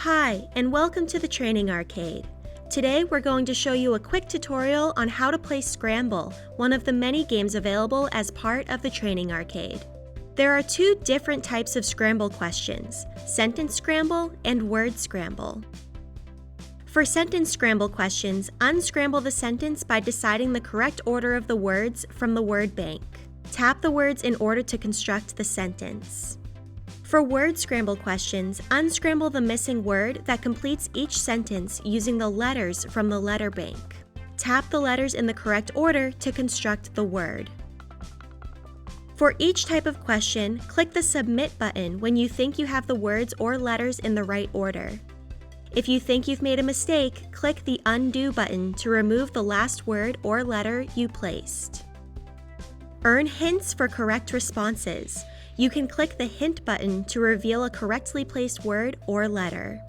Hi, and welcome to the Training Arcade. Today we're going to show you a quick tutorial on how to play Scramble, one of the many games available as part of the Training Arcade. There are two different types of Scramble questions, Sentence Scramble and Word Scramble. For Sentence Scramble questions, unscramble the sentence by deciding the correct order of the words from the word bank. Tap the words in order to construct the sentence. For Word Scramble questions, unscramble the missing word that completes each sentence using the letters from the letter bank. Tap the letters in the correct order to construct the word. For each type of question, click the Submit button when you think you have the words or letters in the right order. If you think you've made a mistake, click the Undo button to remove the last word or letter you placed. Earn hints for correct responses. You can click the Hint button to reveal a correctly placed word or letter.